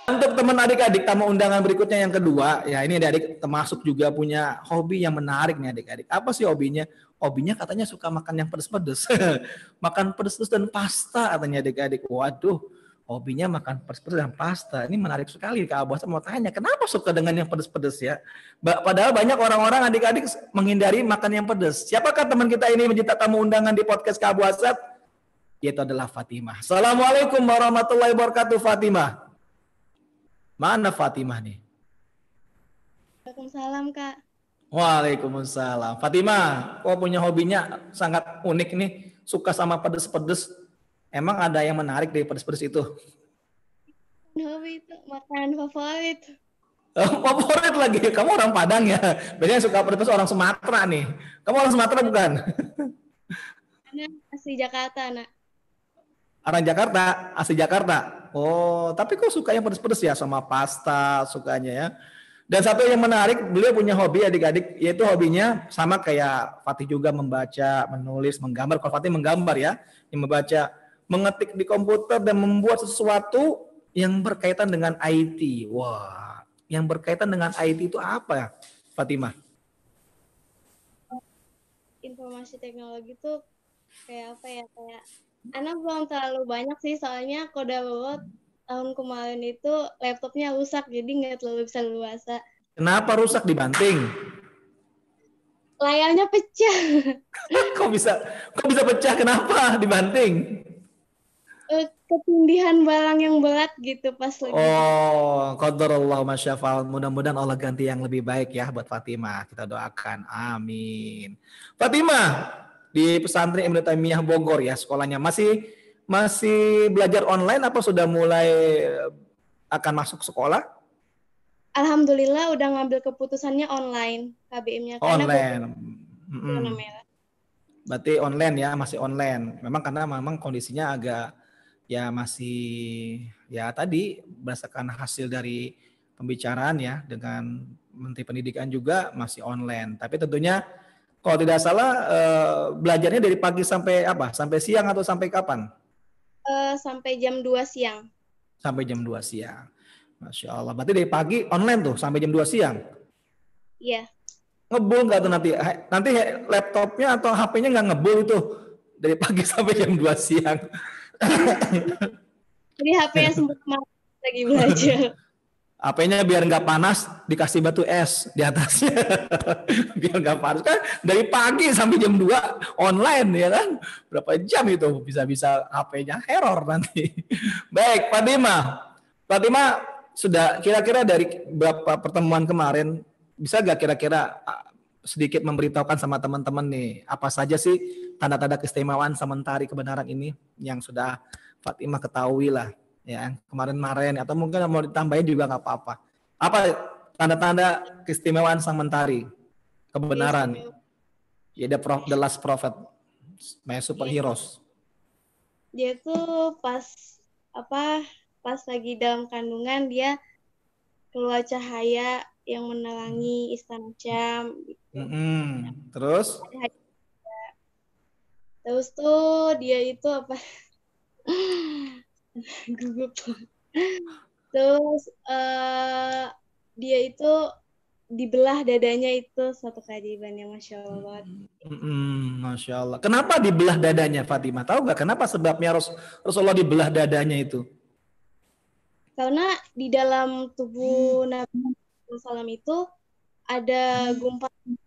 Untuk teman adik-adik tamu undangan berikutnya yang kedua, ya ini adik-adik termasuk juga punya hobi yang menarik nih adik-adik. Apa sih hobinya? Hobinya katanya suka makan yang pedes-pedes. Makan pedes dan pasta katanya adik-adik. Waduh, hobinya makan pedes-pedes dan pasta. Ini menarik sekali Kak Abu. Saya mau tanya, kenapa suka dengan yang pedes-pedes ya? Padahal banyak orang-orang adik-adik menghindari makan yang pedes. Siapakah teman kita ini menjadi tamu undangan di podcast Kak Abu Asad? Yaitu adalah Fatimah. Assalamualaikum warahmatullahi wabarakatuh Fatimah. Mana Fatimah nih? Waalaikumsalam Kak. Waalaikumsalam. Fatimah, kok punya hobinya sangat unik nih, suka sama pedes-pedes. Emang ada yang menarik dari pedes-pedes itu? Hobi itu makanan favorit. Favorit lagi, kamu orang Padang ya? Biasanya suka pedes orang Sumatera nih. Kamu orang Sumatera bukan? Karena asli Jakarta, Nak. Orang Jakarta, asli Jakarta. Oh, tapi kok suka yang pedes-pedes ya sama pasta sukanya ya? Dan satu yang menarik, beliau punya hobi adik-adik, yaitu hobinya sama kayak Fatih juga membaca, menulis, menggambar. Kalau Fatih menggambar ya, yang membaca, mengetik di komputer dan membuat sesuatu yang berkaitan dengan IT. Wah, yang berkaitan dengan IT itu apa ya, Fatimah? Informasi teknologi itu kayak apa ya? Kayak anak belum terlalu banyak sih, soalnya kode bawah tahun kemarin itu laptopnya rusak, jadi nggak terlalu bisa luasa. Kenapa rusak, dibanting? Layarnya pecah. Kok bisa pecah? Kenapa dibanting? Ketindihan barang yang berat gitu pas lagi. Oh, qadarullah masyafal. Mudah-mudahan Allah ganti yang lebih baik ya buat Fatimah. Kita doakan. Amin. Fatimah di pesantren Ibnu Taimiyah Bogor ya sekolahnya. Masih belajar online apa sudah mulai akan masuk sekolah? Alhamdulillah udah ngambil keputusannya online KBM-nya karena Online. zona merah. Berarti online ya, masih online. Memang kondisinya agak ya masih ya tadi berdasarkan hasil dari pembicaraan ya dengan Menteri Pendidikan juga masih online. Tapi tentunya kalau tidak salah belajarnya dari pagi sampai apa? Sampai siang atau sampai kapan? Sampai jam 2 siang. Sampai jam 2 siang. Masya Allah. Berarti dari pagi online tuh sampai jam 2 siang? Iya. Ngebul nggak tuh nanti? Nanti laptopnya atau HP-nya nggak ngebul itu dari pagi sampai jam 2 siang? Jadi HP-nya sempat lagi belajar. HP-nya biar nggak panas dikasih batu es di atasnya. Biar nggak panas kan dari pagi sampai jam 2 online ya kan. Berapa jam itu bisa-bisa HP-nya error nanti. Baik, Fatimah sudah kira-kira dari beberapa pertemuan kemarin bisa nggak kira-kira sedikit memberitahukan sama teman-teman nih apa saja sih tanda-tanda keistimewaan sementari kebenaran ini yang sudah Fatimah ketahui lah ya kemarin-kemarin atau mungkin mau ditambahin juga nggak apa-apa. Apa tanda-tanda keistimewaan sang mentari kebenaran? Ya the last prophet, my superheroes. Dia tuh pas lagi dalam kandungan dia keluar cahaya yang menerangi istana Syam. Gitu. Terus tuh dia itu apa? Gugup. Terus dia itu dibelah dadanya itu suatu keajaiban yang Masya Allah. Masya Allah. Kenapa dibelah dadanya Fatimah? Tahu nggak kenapa sebabnya Rasulullah dibelah dadanya itu? Karena di dalam tubuh Nabi SAW itu ada gumpalan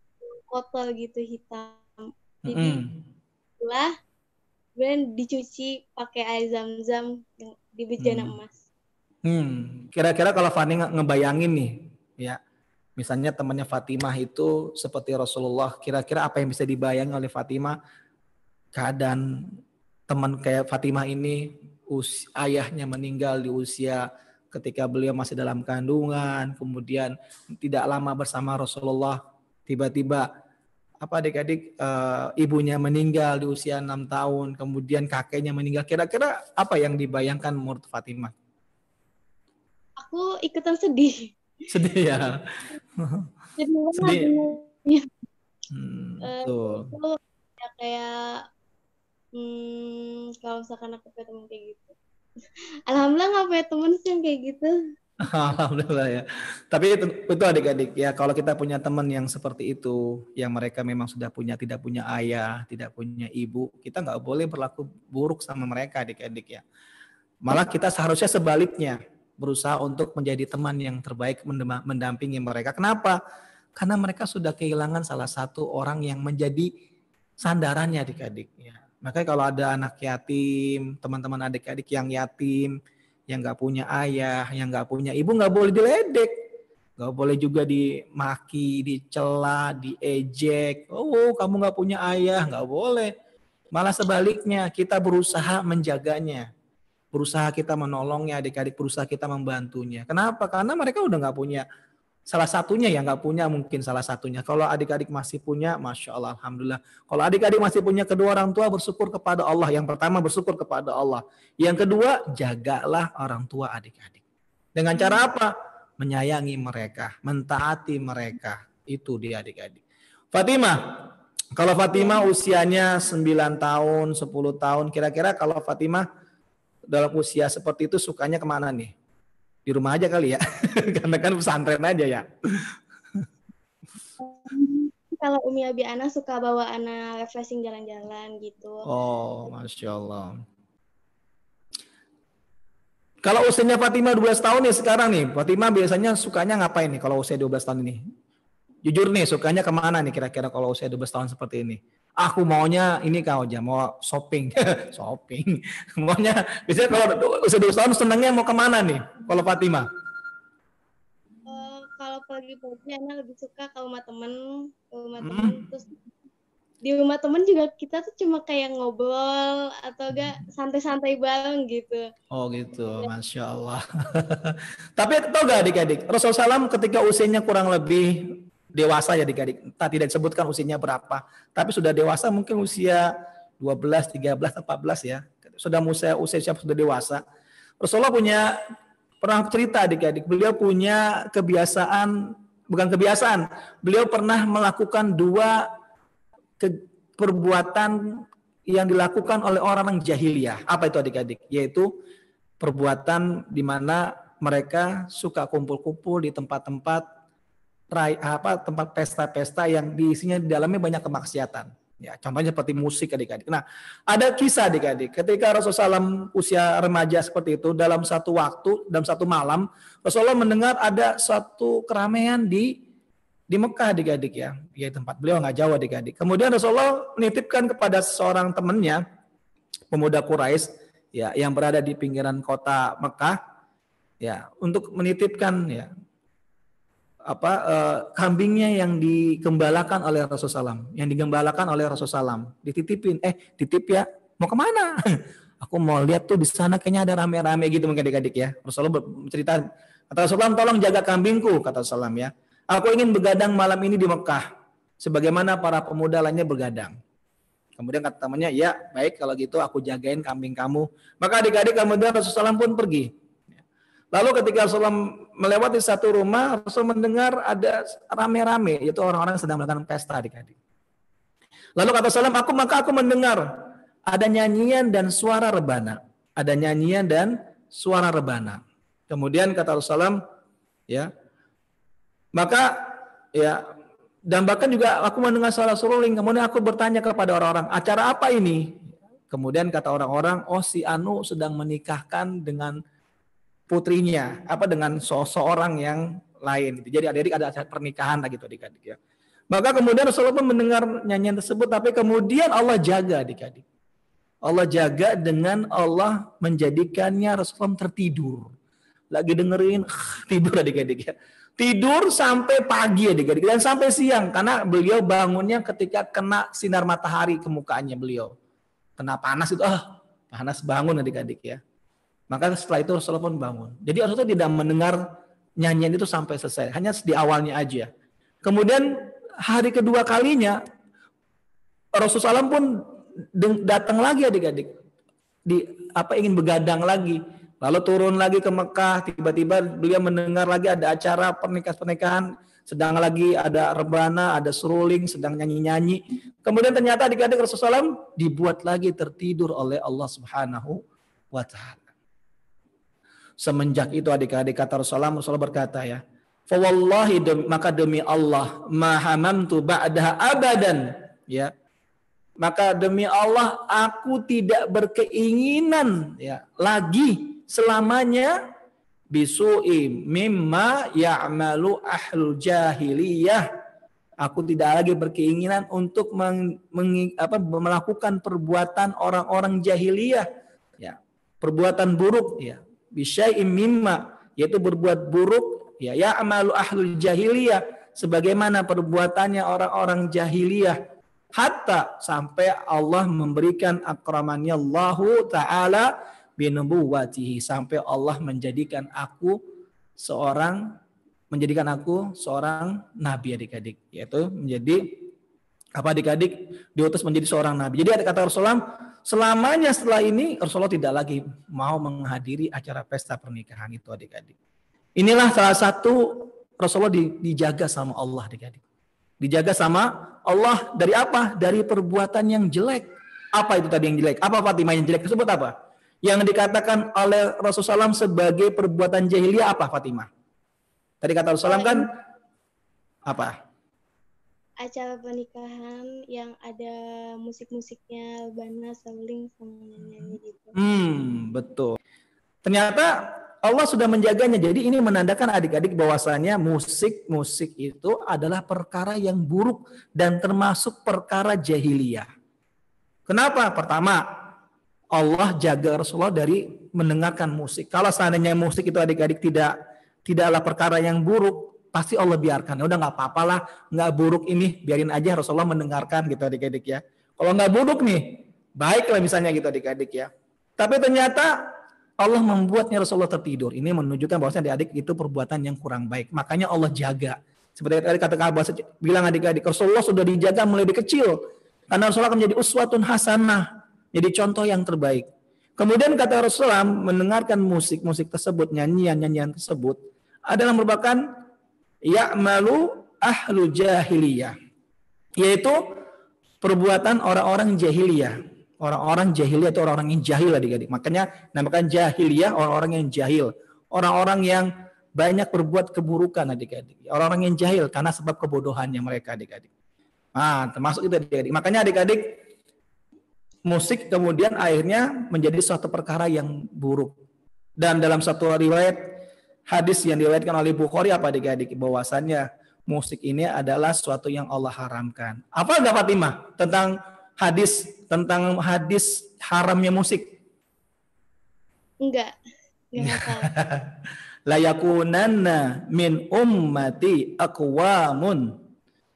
kotor gitu hitam. Jadi belah dan dicuci pakai air zam-zam yang di bejana emas. Kira-kira kalau Fani ngebayangin nih, ya, misalnya temannya Fatimah itu seperti Rasulullah, kira-kira apa yang bisa dibayangin oleh Fatimah? Keadaan teman kayak Fatimah ini, ayahnya meninggal di usia ketika beliau masih dalam kandungan, kemudian tidak lama bersama Rasulullah, tiba-tiba apa adik-adik ibunya meninggal di usia 6 tahun, kemudian kakeknya meninggal. Kira-kira apa yang dibayangkan menurut Fatimah? Aku ikutan sedih. Sedih ya. Sedih. Itu ya kayak kalau misalkan aku punya teman kayak gitu. Alhamdulillah nggak punya teman sih yang kayak gitu. Alhamdulillah ya. Tapi itu adik-adik ya, kalau kita punya teman yang seperti itu, yang mereka memang sudah tidak punya ayah, tidak punya ibu, kita nggak boleh berlaku buruk sama mereka adik-adik ya. Malah kita seharusnya sebaliknya, berusaha untuk menjadi teman yang terbaik mendampingi mereka. Kenapa? Karena mereka sudah kehilangan salah satu orang yang menjadi sandarannya adik-adik ya. Makanya kalau ada anak yatim, teman-teman adik-adik yang yatim, yang nggak punya ayah, yang nggak punya ibu, nggak boleh diledek, nggak boleh juga dimaki, dicela, diejek. Oh, kamu nggak punya ayah, nggak boleh. Malah sebaliknya, kita berusaha menjaganya, berusaha kita menolongnya, adik-adik berusaha kita membantunya. Kenapa? Karena mereka udah nggak punya salah satunya, ya nggak punya mungkin salah satunya. Kalau adik-adik masih punya, Masya Allah, Alhamdulillah. Kalau adik-adik masih punya kedua orang tua, bersyukur kepada Allah. Yang pertama bersyukur kepada Allah. Yang kedua, jagalah orang tua adik-adik. Dengan cara apa? Menyayangi mereka, mentaati mereka. Itu dia adik-adik. Fatimah, kalau Fatimah usianya 9 tahun, 10 tahun, kira-kira kalau Fatimah dalam usia seperti itu sukanya kemana nih? Di rumah aja kali ya, karena kan pesantren aja ya. Kalau Umi Abi Ana suka bawa anak refreshing jalan-jalan gitu. Oh, Masya Allah. Kalau usianya Fatimah 12 tahun nih sekarang nih, Fatimah biasanya sukanya ngapain nih kalau usia 12 tahun ini? Jujur nih, sukanya kemana nih kira-kira kalau usia 12 tahun seperti ini? Aku maunya ini kau aja, mau shopping. Shopping. Maunya, biasanya kalau usia 12 tahun senangnya mau kemana nih kalau Fatimah? Kalau pagi-pagi Ana lebih suka ke rumah temen, terus di rumah temen juga kita tuh cuma kayak ngobrol atau enggak santai-santai bareng gitu. Oh gitu, Masya Allah. Tapi tau gak adik-adik, Rasulullah SAW ketika usianya kurang lebih dewasa ya adik-adik, tidak disebutkan usianya berapa, tapi sudah dewasa mungkin usia 12, 13, 14 ya, sudah usia sudah dewasa. Rasulullah pernah cerita adik-adik, beliau punya kebiasaan, bukan kebiasaan, beliau pernah melakukan dua perbuatan yang dilakukan oleh orang jahiliyah. Apa itu adik-adik? Yaitu perbuatan di mana mereka suka kumpul-kumpul di tempat-tempat tempat pesta-pesta yang diisinya di dalamnya banyak kemaksiatan. Ya, contohnya seperti musik adik-adik. Nah, ada kisah adik-adik. Ketika Rasulullah SAW usia remaja seperti itu, dalam satu waktu, dalam satu malam, Rasulullah mendengar ada suatu keramaian di Mekah adik-adik ya. Ya tempat beliau nggak jauh adik-adik. Kemudian Rasulullah menitipkan kepada seorang temannya, pemuda Quraisy ya, yang berada di pinggiran kota Mekah ya, untuk menitipkan ya kambingnya yang digembalakan oleh Rasulullah SAW, yang digembalakan oleh Rasulullah SAW, dititipin, titip ya, mau kemana? Aku mau lihat tuh di sana kayaknya ada rame-rame gitu mungkin adik-adik ya. Rasulullah bercerita, kata Rasulullah, tolong jaga kambingku, kata Rasulullah ya. Aku ingin begadang malam ini di Mekah, sebagaimana para pemuda lainnya begadang. Kemudian kata temannya, ya baik kalau gitu aku jagain kambing kamu. Maka adik-adik kemudian Rasulullah pun pergi. Lalu ketika Rasulullah melewati satu rumah, Rasul mendengar ada rame-rame, yaitu orang-orang sedang melakukan pesta adik-adik. Lalu kata Rasulullah, maka aku mendengar ada nyanyian dan suara rebana. Ada nyanyian dan suara rebana. Kemudian kata Rasulullah, ya, maka ya, dan bahkan juga aku mendengar suara seruling. Kemudian aku bertanya kepada orang-orang, acara apa ini? Kemudian kata orang-orang, oh si Anu sedang menikahkan dengan putrinya, dengan seseorang yang lain. Jadi adik-adik ada acara pernikahan gitu adik-adik ya. Maka kemudian Rasulullah pun mendengar nyanyian tersebut, tapi kemudian Allah jaga adik-adik. Allah jaga dengan Allah menjadikannya Rasulullah tertidur. Lagi dengerin, tidur adik-adik ya. Tidur sampai pagi adik-adik dan sampai siang karena beliau bangunnya ketika kena sinar matahari ke mukanya beliau. Kena panas itu, panas bangun adik-adik ya. Maka setelah itu Rasulullah pun bangun. Jadi Rasulullah tidak mendengar nyanyian itu sampai selesai, hanya di awalnya aja. Kemudian hari kedua kalinya Rasulullah pun datang lagi adik-adik. Ingin begadang lagi. Lalu turun lagi ke Mekah, tiba-tiba beliau mendengar lagi ada acara pernikahan, sedang lagi ada rebana, ada seruling, sedang nyanyi-nyanyi. Kemudian ternyata adik-adik Rasulullah dibuat lagi tertidur oleh Allah Subhanahu wa Ta'ala. Semenjak itu adik-adik kata Rasulullah berkata ya, fa wallahi maka demi Allah ma hamamtu ba'daha abadan ya. Maka demi Allah aku tidak berkeinginan ya lagi selamanya bisu'i mimma ya'malu ahlul jahiliyah. Aku tidak lagi berkeinginan untuk melakukan perbuatan orang-orang jahiliyah ya, perbuatan buruk ya, bisyai'im mimma, yaitu berbuat buruk ya, ya'malu ahlul jahiliyah, sebagaimana perbuatannya orang-orang jahiliyah, hatta sampai Allah memberikan akramannya Allahu taala binubuwatihi, sampai Allah menjadikan aku seorang nabi adik-adik, yaitu menjadi apa adik-adik, diutus menjadi seorang nabi. Jadi ada kata Rasulullah, selamanya setelah ini Rasulullah tidak lagi mau menghadiri acara pesta pernikahan itu adik-adik. Inilah salah satu Rasulullah dijaga sama Allah adik-adik. Dijaga sama Allah dari apa? Dari perbuatan yang jelek. Apa itu tadi yang jelek? Apa Fatimah yang jelek tersebut apa? Yang dikatakan oleh Rasulullah SAW sebagai perbuatan jahiliyah apa Fatimah? Tadi kata Rasulullah kan apa? Acara pernikahan yang ada musik-musiknya, bana, seling, sama nyanyi gitu. Betul. Ternyata Allah sudah menjaganya. Jadi ini menandakan adik-adik bahwasanya musik itu adalah perkara yang buruk dan termasuk perkara jahiliyah. Kenapa? Pertama, Allah jaga Rasulullah dari mendengarkan musik. Kalau seandainya musik itu adik-adik tidaklah perkara yang buruk, pasti Allah biarkan. Udah nggak apa-apalah, nggak buruk ini, biarin aja Rasulullah mendengarkan gitu adik-adik ya. Kalau nggak buruk nih, baiklah misalnya gitu adik-adik ya. Tapi ternyata Allah membuatnya Rasulullah tertidur. Ini menunjukkan bahwasanya adik-adik itu perbuatan yang kurang baik. Makanya Allah jaga. Seperti tadi kata Abbas bilang adik-adik, Rasulullah sudah dijaga mulai dari kecil. Karena Rasulullah akan menjadi uswatun hasanah, jadi contoh yang terbaik. Kemudian kata Rasulullah mendengarkan musik tersebut, nyanyian tersebut adalah merupakan ya'malu ahlu jahiliyah, yaitu perbuatan orang-orang jahiliyah. Orang-orang jahiliyah itu orang-orang yang jahil adik-adik. Makanya namakan jahiliyah orang-orang yang jahil. Orang-orang yang banyak berbuat keburukan adik-adik. Orang-orang yang jahil karena sebab kebodohannya mereka adik-adik. Nah, termasuk itu adik-adik. Makanya adik-adik musik kemudian akhirnya menjadi suatu perkara yang buruk. Dan dalam satu riwayat hadis yang diriwayatkan oleh Bukhari apa adik-adik, bahwasannya musik ini adalah suatu yang Allah haramkan. Apa enggak Fatimah tentang hadis haramnya musik? Enggak hafal. La yakunanna min ummati aqwamun,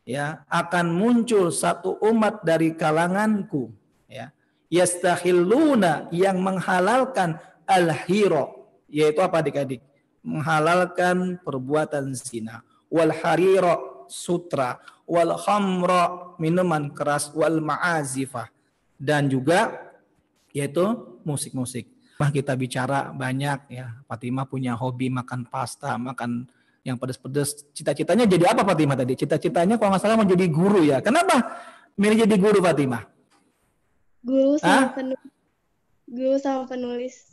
ya, akan muncul satu umat dari kalanganku, ya, yastakhilluna, yang menghalalkan al-hira, yaitu apa adik-adik? Menghalalkan perbuatan zina, wal harira, sutra, wal khamra, minuman keras, wal ma'azifah, dan juga yaitu musik-musik. Kita bicara banyak ya. Fatimah punya hobi makan pasta, makan yang pedas-pedas. Cita-citanya jadi apa Fatimah tadi? Cita-citanya kalau nggak salah mau jadi guru ya. Kenapa milih jadi guru Fatimah? Guru sama penulis.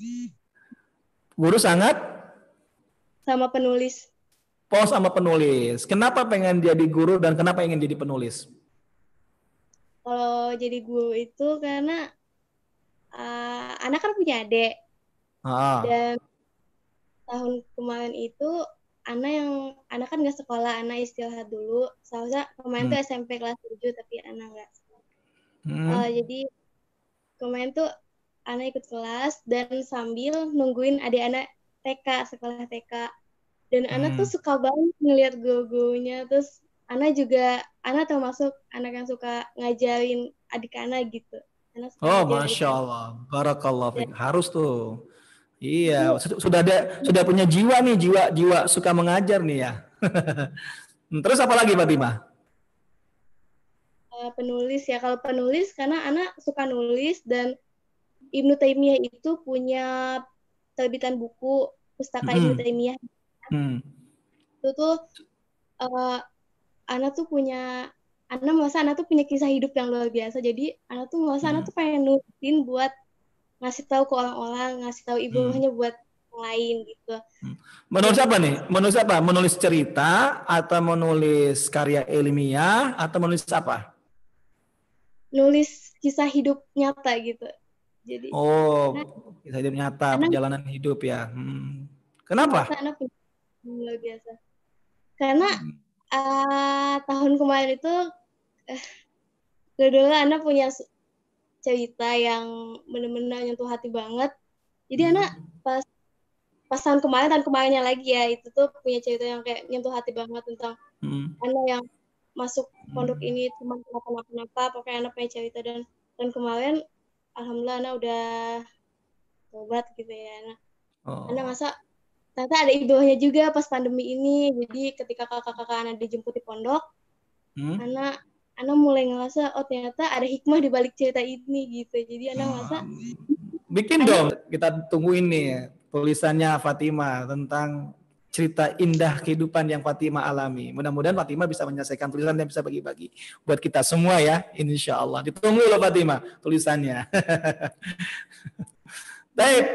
Guru sangat? Sama penulis. Oh, sama penulis. Kenapa pengen jadi guru dan kenapa ingin jadi penulis? Kalau jadi guru itu karena anak kan punya adik. Dan tahun kemarin itu anak kan nggak sekolah, anak istirahat dulu. Seharusnya kemarin tuh SMP kelas 7 tapi anak nggak sekolah. Jadi kemarin tuh anak ikut kelas dan sambil nungguin adik anak TK, sekolah TK. Dan anak tuh suka banget ngeliat guru-gurunya. Terus anak termasuk anak yang suka ngajarin adik anak gitu. Masya Allah, barakallah fiik. Harus tuh. Iya, sudah punya jiwa nih, jiwa suka mengajar nih ya. Terus apa lagi Fatimah? Penulis ya. Kalau penulis karena anak suka nulis, dan Ibnu Taimiyah itu punya terbitan buku Pustaka Ibnu Taimiyah. Itu tuh anak tuh punya kisah hidup yang luar biasa. Jadi anak tuh pengen nulisin buat ngasih tahu ke orang-orang, ngasih tahu ibunya buat yang lain gitu. Menulis apa nih? Menulis apa? Menulis cerita atau menulis karya ilmiah atau menulis apa? Nulis kisah hidup nyata gitu. Jadi Oh, nah, kisah hidup nyata, anak perjalanan hidup ya. Kenapa? anak luar biasa. Karena tahun kemarin itu dulu anak punya cerita yang benar-benar nyentuh hati banget. Jadi anak pas tahun kemarinnya lagi ya, itu tuh punya cerita yang kayak nyentuh hati banget tentang anak yang masuk pondok ini cuma kenapa-kenapa, pokoknya anak punya cerita. Dan kemarin alhamdulillah anak udah tobat gitu ya. Anak masa ternyata ada ibrohnya juga pas pandemi ini. Jadi ketika kakak-kakak anak dijemput di pondok, anak mulai ngerasa oh ternyata ada hikmah di balik cerita ini gitu. Jadi anak ngerasa bikin dong, kita tungguin nih tulisannya Fatimah tentang cerita indah kehidupan yang Fatimah alami. Mudah-mudahan Fatimah bisa menyelesaikan tulisan dan bisa bagi-bagi buat kita semua ya, insya Allah. Ditunggu loh Fatimah tulisannya. Baik.